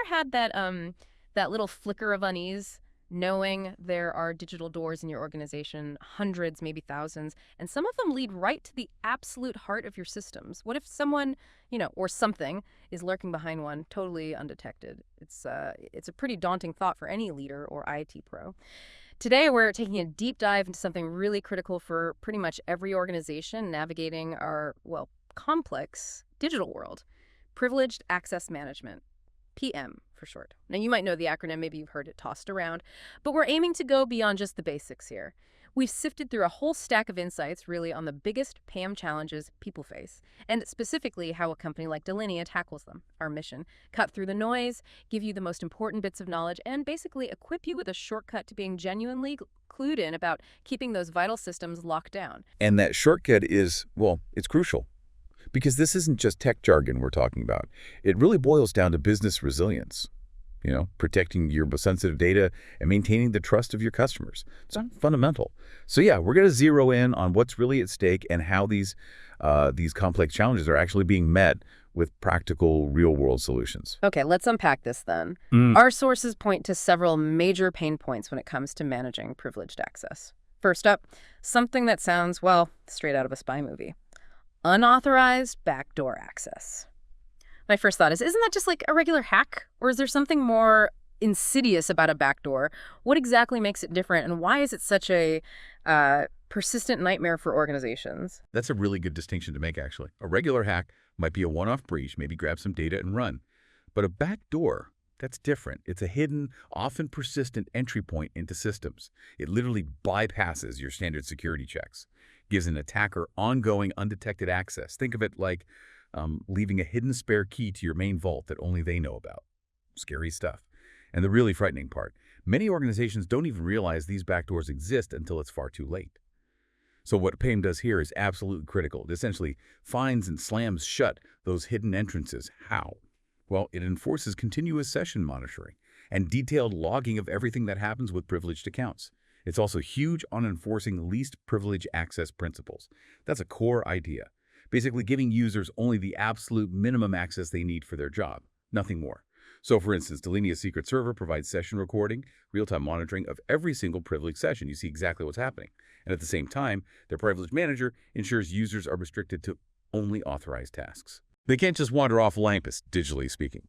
had that little flicker of unease knowing there are digital doors in your organization, hundreds, maybe thousands, and some of them lead right to the absolute heart of your systems? What if someone, or something is lurking behind one totally undetected? It's a pretty daunting thought for any leader or IT pro. Today, we're taking a deep dive into something really critical for pretty much every organization navigating our, complex digital world: privileged access management. PM for short. Now, you might know the acronym, maybe you've heard it tossed around, but we're aiming to go beyond just the basics here. We've sifted through a whole stack of insights really on the biggest PAM challenges people face, and specifically how a company like Delinea tackles them. Our mission: cut through the noise, give you the most important bits of knowledge, and basically equip you with a shortcut to being genuinely clued in about keeping those vital systems locked down. And that shortcut is, it's crucial. Because this isn't just tech jargon we're talking about. It really boils down to business resilience. Protecting your sensitive data and maintaining the trust of your customers. It's fundamental. So yeah, we're going to zero in on what's really at stake and how these complex challenges are actually being met with practical, real-world solutions. Okay, let's unpack this then. Our sources point to several major pain points when it comes to managing privileged access. First up, something that sounds, straight out of a spy movie: unauthorized backdoor access. My first thought is, isn't that just like a regular hack? Or is there something more insidious about a backdoor? What exactly makes it different, and why is it such a persistent nightmare for organizations? That's a really good distinction to make, actually. A regular hack might be a one-off breach, maybe grab some data and run. But a backdoor, that's different. It's a hidden, often persistent entry point into systems. It literally bypasses your standard security checks. Gives an attacker ongoing, undetected access. Think of it like leaving a hidden spare key to your main vault that only they know about. Scary stuff. And the really frightening part: many organizations don't even realize these backdoors exist until it's far too late. So what PAM does here is absolutely critical. It essentially finds and slams shut those hidden entrances. How? Well, it enforces continuous session monitoring and detailed logging of everything that happens with privileged accounts. It's also huge on enforcing least privilege access principles. That's a core idea. Basically giving users only the absolute minimum access they need for their job, nothing more. So for instance, Delinea's secret server provides session recording, real-time monitoring of every single privileged session. You see exactly what's happening. And at the same time, their privilege manager ensures users are restricted to only authorized tasks. They can't just wander off Olympus, digitally speaking.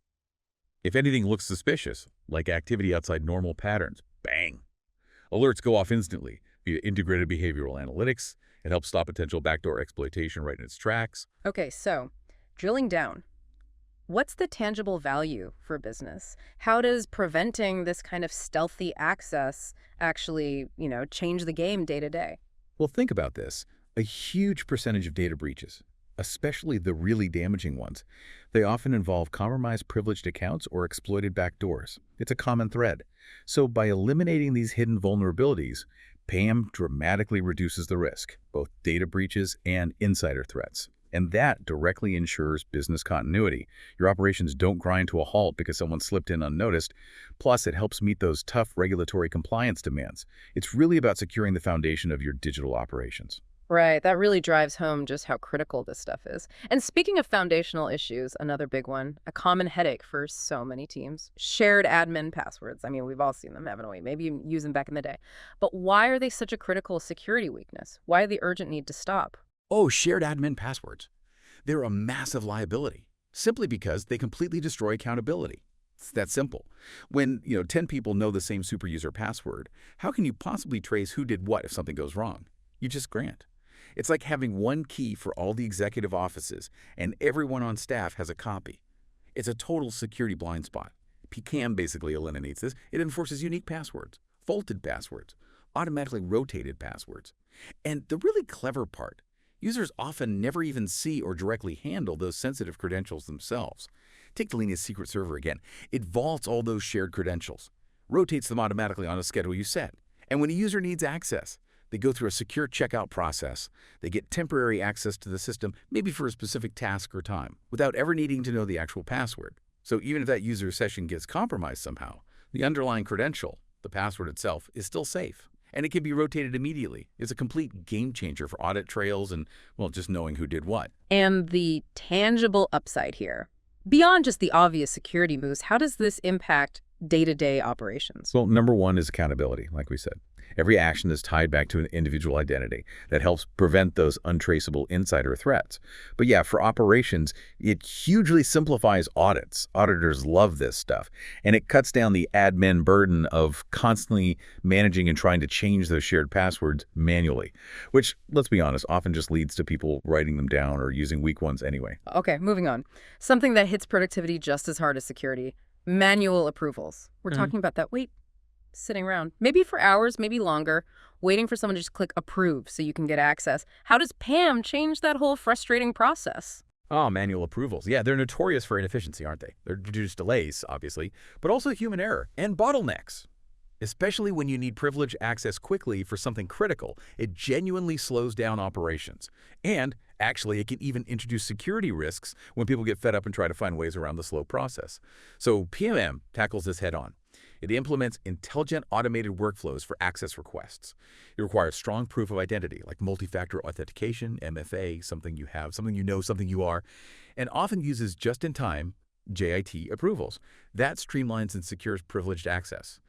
If anything looks suspicious, like activity outside normal patterns, bang! Alerts go off instantly via integrated behavioral analytics. It helps stop potential backdoor exploitation right in its tracks. Okay, so drilling down, what's the tangible value for business? How does preventing this kind of stealthy access actually, change the game day to day? Well, think about this. A huge percentage of data breaches, especially the really damaging ones, they often involve compromised privileged accounts or exploited backdoors. It's a common thread. So by eliminating these hidden vulnerabilities, PAM dramatically reduces the risk, both data breaches and insider threats. And that directly ensures business continuity. Your operations don't grind to a halt because someone slipped in unnoticed. Plus, it helps meet those tough regulatory compliance demands. It's really about securing the foundation of your digital operations. Right, that really drives home just how critical this stuff is. And speaking of foundational issues, another big one, a common headache for so many teams: shared admin passwords. I mean, we've all seen them, haven't we? Maybe you used them back in the day. But why are they such a critical security weakness? Why the urgent need to stop? Oh, shared admin passwords. They're a massive liability, simply because they completely destroy accountability. It's that simple. When 10 people know the same superuser password, how can you possibly trace who did what if something goes wrong? You just grant. It's like having one key for all the executive offices, and everyone on staff has a copy. It's a total security blind spot. PAM basically eliminates this. It enforces unique passwords, vaulted passwords, automatically rotated passwords. And the really clever part, users often never even see or directly handle those sensitive credentials themselves. Take Delinea's secret server again. It vaults all those shared credentials, rotates them automatically on a schedule you set. And when a user needs access, they go through a secure checkout process. They get temporary access to the system, maybe for a specific task or time, without ever needing to know the actual password. So even if that user's session gets compromised somehow, the underlying credential, the password itself, is still safe. And it can be rotated immediately. It's a complete game changer for audit trails and, just knowing who did what. And the tangible upside here: Beyond just the obvious security moves, how does this impact day-to-day operations? Well, number one is accountability, like we said. Every action is tied back to an individual identity that helps prevent those untraceable insider threats. But yeah, for operations, it hugely simplifies audits. Auditors love this stuff. And it cuts down the admin burden of constantly managing and trying to change those shared passwords manually, which, let's be honest, often just leads to people writing them down or using weak ones anyway. Okay, moving on. Something that hits productivity just as hard as security, manual approvals. We're talking about that. Wait, sitting around, maybe for hours, maybe longer, waiting for someone to just click approve so you can get access. How does PAM change that whole frustrating process? Oh, manual approvals. Yeah, they're notorious for inefficiency, aren't they? They're just delays, obviously, but also human error and bottlenecks. Especially when you need privileged access quickly for something critical, it genuinely slows down operations. And actually, it can even introduce security risks when people get fed up and try to find ways around the slow process. So PAM tackles this head on. It implements intelligent automated workflows for access requests. It requires strong proof of identity, like multi-factor authentication, MFA, something you have, something you know, something you are, and often uses just-in-time JIT approvals. That streamlines and secures privileged access.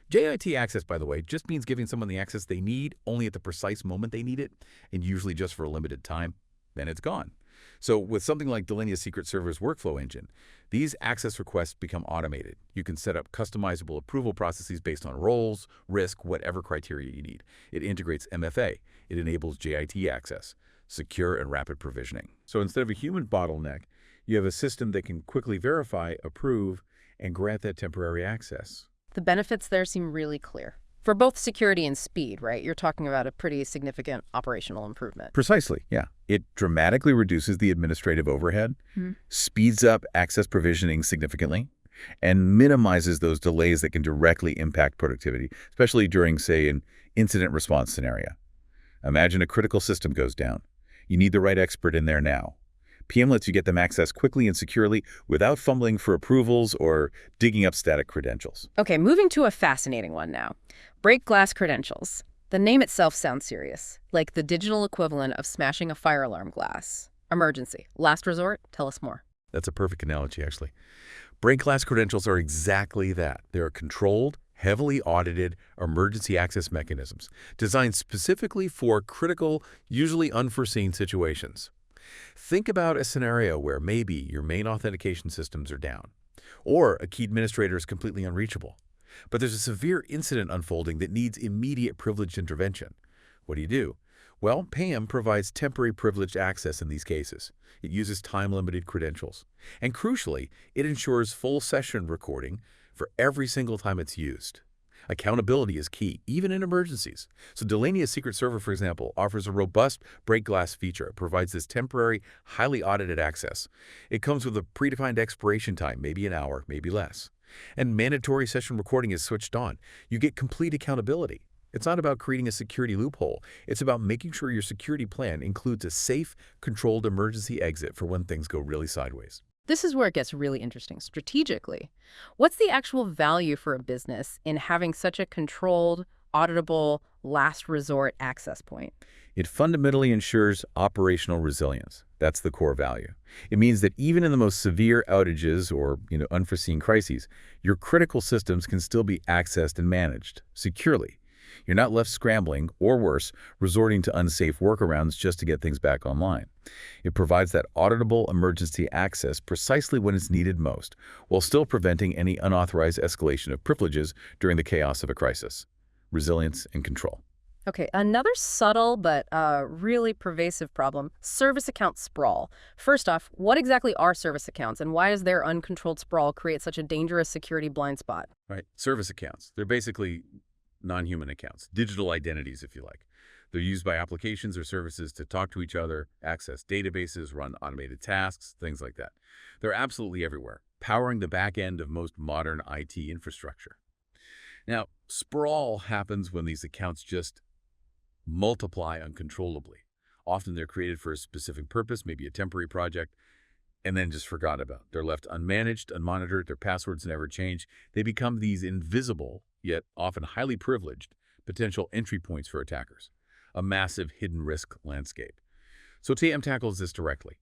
JIT access, by the way, just means giving someone the access they need only at the precise moment they need it, and usually just for a limited time. Then it's gone. So with something like Delinea's Secret Server's workflow engine, these access requests become automated. You can set up customizable approval processes based on roles, risk, whatever criteria you need. It integrates MFA. It enables JIT access, secure and rapid provisioning. So instead of a human bottleneck, you have a system that can quickly verify, approve, and grant that temporary access. The benefits there seem really clear. For both security and speed, right? You're talking about a pretty significant operational improvement. Precisely, yeah. It dramatically reduces the administrative overhead, speeds up access provisioning significantly, and minimizes those delays that can directly impact productivity, especially during, say, an incident response scenario. Imagine a critical system goes down. You need the right expert in there now. PM lets you get them access quickly and securely without fumbling for approvals or digging up static credentials. Okay, moving to a fascinating one now. Break glass credentials. The name itself sounds serious, like the digital equivalent of smashing a fire alarm glass. Emergency. Last resort? Tell us more. That's a perfect analogy, actually. Break glass credentials are exactly that. They're controlled, heavily audited emergency access mechanisms designed specifically for critical, usually unforeseen situations. Think about a scenario where maybe your main authentication systems are down, or a key administrator is completely unreachable, but there's a severe incident unfolding that needs immediate privileged intervention. What do? Well, PAM provides temporary privileged access in these cases. It uses time-limited credentials. And crucially, it ensures full session recording for every single time it's used. Accountability is key, even in emergencies. So Delinea's Secret Server, for example, offers a robust break glass feature. It provides this temporary, highly audited access. It comes with a predefined expiration time, maybe an hour, maybe less. And mandatory session recording is switched on. You get complete accountability. It's not about creating a security loophole. It's about making sure your security plan includes a safe, controlled emergency exit for when things go really sideways. This is where it gets really interesting strategically. What's the actual value for a business in having such a controlled, auditable, last resort access point? It fundamentally ensures operational resilience. That's the core value. It means that even in the most severe outages or unforeseen crises, your critical systems can still be accessed and managed securely. You're not left scrambling, or worse, resorting to unsafe workarounds just to get things back online. It provides that auditable emergency access precisely when it's needed most, while still preventing any unauthorized escalation of privileges during the chaos of a crisis. Resilience and control. Okay, another subtle but really pervasive problem, service account sprawl. First off, what exactly are service accounts, and why does their uncontrolled sprawl create such a dangerous security blind spot? Right. Service accounts. They're basically non-human accounts, digital identities, if you like. They're used by applications or services to talk to each other, access databases, run automated tasks, things like that. They're absolutely everywhere, powering the back end of most modern IT infrastructure. Now, sprawl happens when these accounts just multiply uncontrollably. Often they're created for a specific purpose, maybe a temporary project, and then just forgot about. They're left unmanaged, unmonitored, their passwords never change. They become these invisible, yet often highly privileged, potential entry points for attackers. A massive hidden risk landscape. So TAM tackles this directly.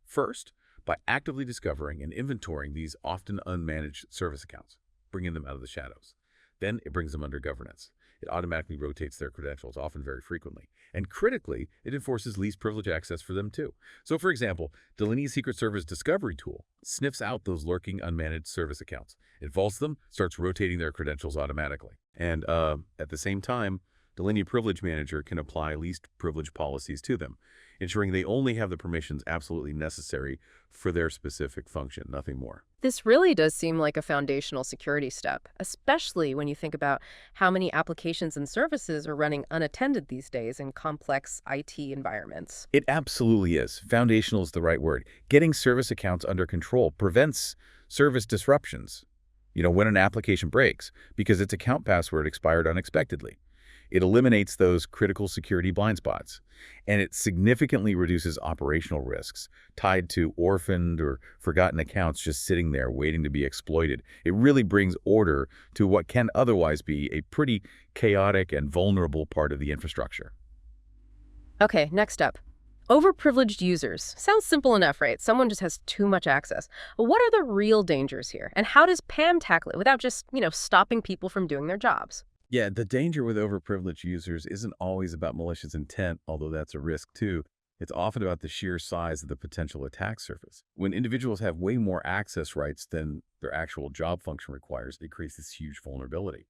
First, by actively discovering and inventorying these often unmanaged service accounts, bringing them out of the shadows. Then it brings them under governance. It automatically rotates their credentials, often very frequently. And critically, it enforces least privilege access for them too. So for example, Delinea's Secret Service discovery tool sniffs out those lurking unmanaged service accounts. It vaults them, starts rotating their credentials automatically. And at the same time, Delinea Privilege Manager can apply least privilege policies to them, ensuring they only have the permissions absolutely necessary for their specific function, nothing more. This really does seem like a foundational security step, especially when you think about how many applications and services are running unattended these days in complex IT environments. It absolutely is. Foundational is the right word. Getting service accounts under control prevents service disruptions, when an application breaks, because its account password expired unexpectedly. It eliminates those critical security blind spots, and it significantly reduces operational risks tied to orphaned or forgotten accounts just sitting there waiting to be exploited. It really brings order to what can otherwise be a pretty chaotic and vulnerable part of the infrastructure. Okay, next up. Overprivileged users. Sounds simple enough, right? Someone just has too much access. But what are the real dangers here? And how does PAM tackle it without just, stopping people from doing their jobs? Yeah, the danger with overprivileged users isn't always about malicious intent, although that's a risk too. It's often about the sheer size of the potential attack surface. When individuals have way more access rights than their actual job function requires, it creates this huge vulnerability.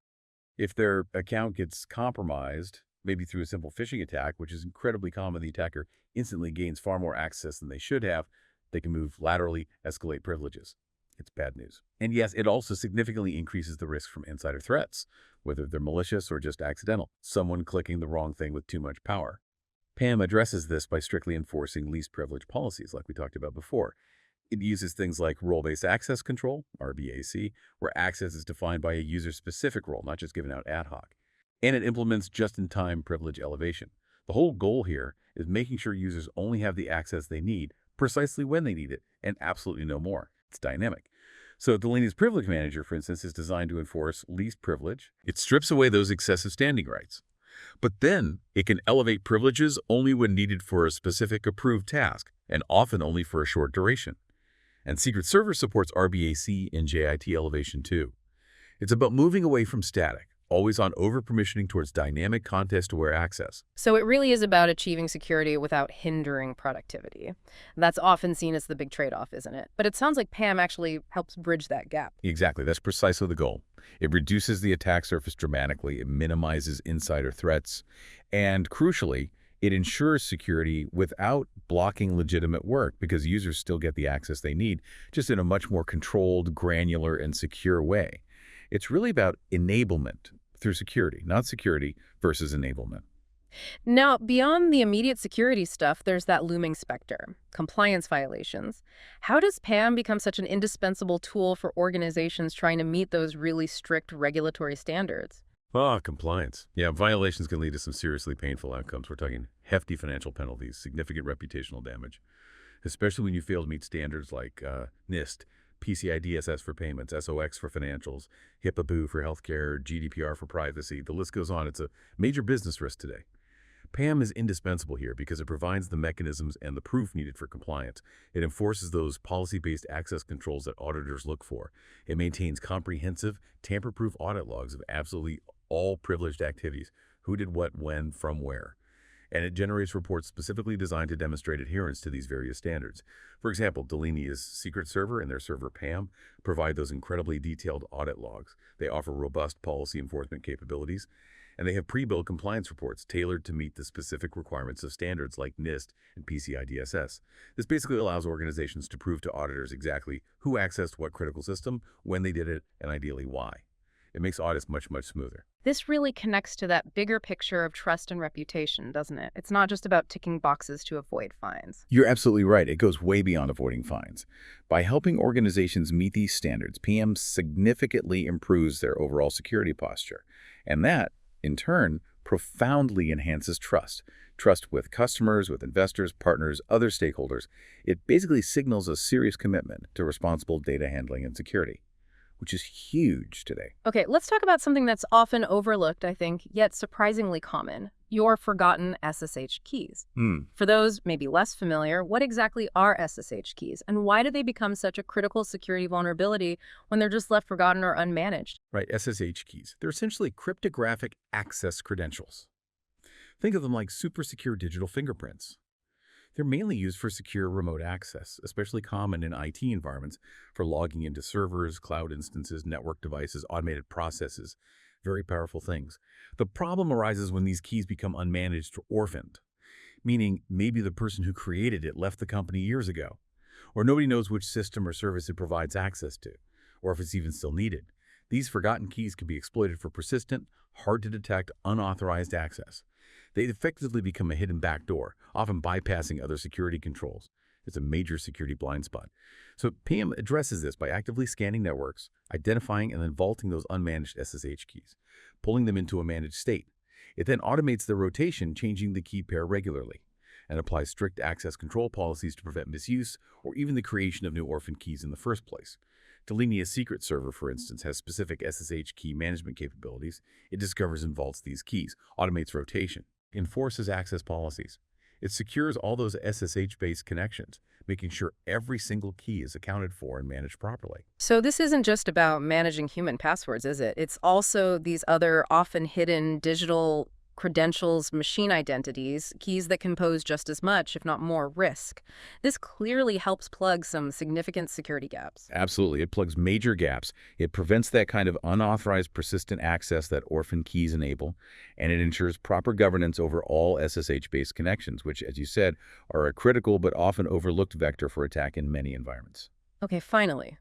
If their account gets compromised, maybe through a simple phishing attack, which is incredibly common, the attacker instantly gains far more access than they should have, they can move laterally, escalate privileges. It's bad news. And yes, it also significantly increases the risk from insider threats, whether they're malicious or just accidental, someone clicking the wrong thing with too much power. PAM addresses this by strictly enforcing least privilege policies like we talked about before. It uses things like role-based access control, RBAC, where access is defined by a user-specific role, not just given out ad hoc. And it implements just-in-time privilege elevation. The whole goal here is making sure users only have the access they need precisely when they need it, and absolutely no more. It's dynamic. So Delinea's Privilege Manager, for instance, is designed to enforce least privilege. It strips away those excessive standing rights. But then it can elevate privileges only when needed for a specific approved task, and often only for a short duration. And Secret Service supports RBAC and JIT elevation too. It's about moving away from static, always on over-permissioning towards dynamic context-aware access. So it really is about achieving security without hindering productivity. That's often seen as the big trade-off, isn't it? But it sounds like PAM actually helps bridge that gap. Exactly. That's precisely the goal. It reduces the attack surface dramatically. It minimizes insider threats. And crucially, it ensures security without blocking legitimate work because users still get the access they need, just in a much more controlled, granular, and secure way. It's really about enablement through security, not security versus enablement. Now, beyond the immediate security stuff, there's that looming specter, compliance violations. How does PAM become such an indispensable tool for organizations trying to meet those really strict regulatory standards? Compliance. Yeah, violations can lead to some seriously painful outcomes. We're talking hefty financial penalties, significant reputational damage, especially when you fail to meet standards like NIST, PCI DSS for payments, SOX for financials, HIPAA for healthcare, GDPR for privacy. The list goes on. It's a major business risk today. PAM is indispensable here because it provides the mechanisms and the proof needed for compliance. It enforces those policy-based access controls that auditors look for. It maintains comprehensive, tamper-proof audit logs of absolutely all privileged activities, who did what, when, from where. And it generates reports specifically designed to demonstrate adherence to these various standards. For example, Delinea's Secret Server and their server PAM provide those incredibly detailed audit logs. They offer robust policy enforcement capabilities, and they have pre-built compliance reports tailored to meet the specific requirements of standards like NIST and PCI DSS. This basically allows organizations to prove to auditors exactly who accessed what critical system, when they did it, and ideally why. It makes audits much, much smoother. This really connects to that bigger picture of trust and reputation, doesn't it? It's not just about ticking boxes to avoid fines. You're absolutely right. It goes way beyond avoiding fines. By helping organizations meet these standards, PM significantly improves their overall security posture. And that, in turn, profoundly enhances trust. Trust with customers, with investors, partners, other stakeholders. It basically signals a serious commitment to responsible data handling and security, which is huge today. Okay, let's talk about something that's often overlooked, I think, yet surprisingly common, Your forgotten SSH keys. For those maybe less familiar, what exactly are SSH keys, and why do they become such a critical security vulnerability when they're just left forgotten or unmanaged? Right, SSH keys. They're essentially cryptographic access credentials. Think of them like super secure digital fingerprints. They're mainly used for secure remote access, especially common in IT environments for logging into servers, cloud instances, network devices, automated processes. Very powerful things. The problem arises when these keys become unmanaged or orphaned, meaning maybe the person who created it left the company years ago, or nobody knows which system or service it provides access to, or if it's even still needed. These forgotten keys can be exploited for persistent, hard-to-detect, unauthorized access. They effectively become a hidden backdoor, often bypassing other security controls. It's a major security blind spot. So PAM addresses this by actively scanning networks, identifying and then vaulting those unmanaged SSH keys, pulling them into a managed state. It then automates their rotation, changing the key pair regularly, and applies strict access control policies to prevent misuse or even the creation of new orphan keys in the first place. Delinea's secret server, for instance, has specific SSH key management capabilities. It discovers and vaults these keys, automates rotation, enforces access policies. It secures all those SSH-based connections, making sure every single key is accounted for and managed properly. So this isn't just about managing human passwords, is it? It's also these other often hidden digital credentials, machine identities, keys that can pose just as much, if not more, risk. This clearly helps plug some significant security gaps. Absolutely. It plugs major gaps. It prevents that kind of unauthorized persistent access that orphan keys enable, and it ensures proper governance over all SSH-based connections, which, as you said, are a critical but often overlooked vector for attack in many environments. Okay, finally,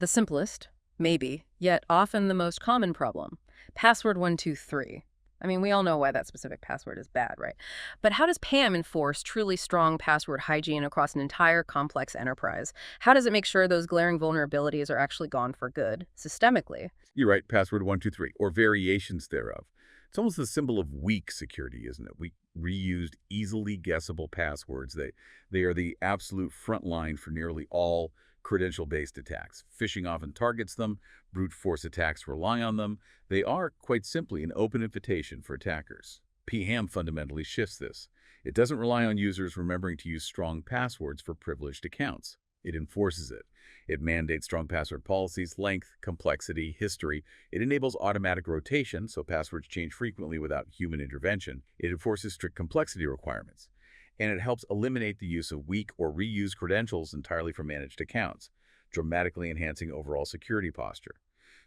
the simplest, maybe, yet often the most common problem, password 123. I mean, we all know why that specific password is bad, right? But how does PAM enforce truly strong password hygiene across an entire complex enterprise? How does it make sure those glaring vulnerabilities are actually gone for good, systemically? You're right, password 123, or variations thereof. It's almost the symbol of weak security, isn't it? We reused, easily guessable passwords. They are the absolute front line for nearly all credential-based attacks. Phishing often targets them. Brute force attacks rely on them. They are, quite simply, an open invitation for attackers. PAM fundamentally shifts this. It doesn't rely on users remembering to use strong passwords for privileged accounts. It enforces it. It mandates strong password policies, length, complexity, history. It enables automatic rotation, so passwords change frequently without human intervention. It enforces strict complexity requirements. And it helps eliminate the use of weak or reused credentials entirely from managed accounts, dramatically enhancing overall security posture.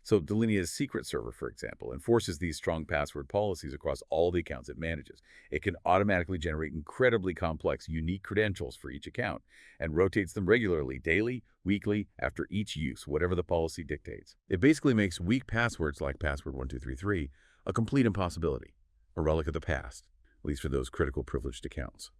So Delinea's secret server, for example, enforces these strong password policies across all the accounts it manages. It can automatically generate incredibly complex, unique credentials for each account and rotates them regularly, daily, weekly, after each use, whatever the policy dictates. It basically makes weak passwords like password 1233 a complete impossibility, a relic of the past, at least for those critical privileged accounts.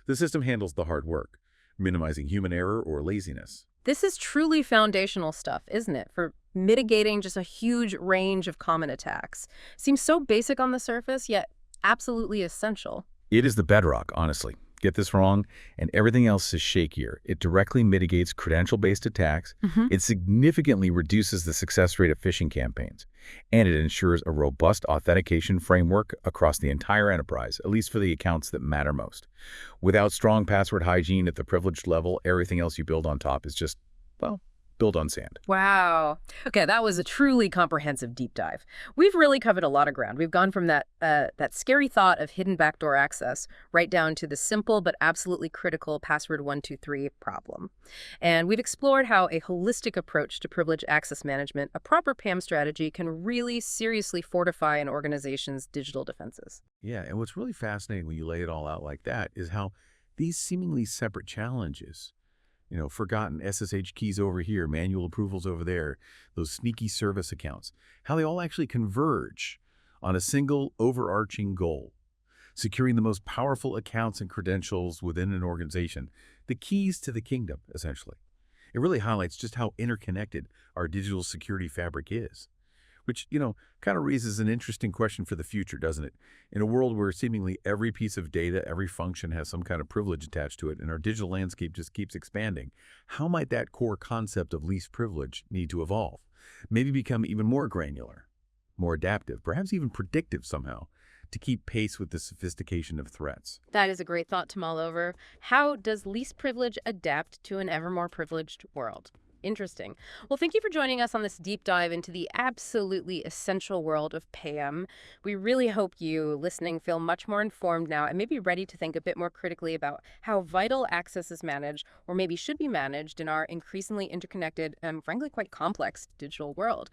The system handles the hard work, minimizing human error or laziness. This is truly foundational stuff, isn't it, for mitigating just a huge range of common attacks. Seems so basic on the surface, yet absolutely essential. It is the bedrock, honestly. Get this wrong, and everything else is shakier. It directly mitigates credential-based attacks. It significantly reduces the success rate of phishing campaigns, and it ensures a robust authentication framework across the entire enterprise, at least for the accounts that matter most. Without strong password hygiene at the privileged level, everything else you build on top is just, well, built on sand. Wow. Okay, that was a truly comprehensive deep dive. We've really covered a lot of ground. We've gone from that scary thought of hidden backdoor access right down to the simple but absolutely critical password 123 problem. And we've explored how a holistic approach to privilege access management, a proper PAM strategy, can really seriously fortify an organization's digital defenses. Yeah, and what's really fascinating when you lay it all out like that is how these seemingly separate challenges, forgotten SSH keys over here, manual approvals over there, those sneaky service accounts, how they all actually converge on a single overarching goal, securing the most powerful accounts and credentials within an organization, the keys to the kingdom, essentially. It really highlights just how interconnected our digital security fabric is. Which, kind of raises an interesting question for the future, doesn't it? In a world where seemingly every piece of data, every function has some kind of privilege attached to it, and our digital landscape just keeps expanding, how might that core concept of least privilege need to evolve? Maybe become even more granular, more adaptive, perhaps even predictive somehow, to keep pace with the sophistication of threats. That is a great thought to mull over. How does least privilege adapt to an ever more privileged world? Interesting. Well, thank you for joining us on this deep dive into the absolutely essential world of PAM. We really hope you, listening, feel much more informed now and maybe ready to think a bit more critically about how vital access is managed, or maybe should be managed, in our increasingly interconnected and frankly quite complex digital world.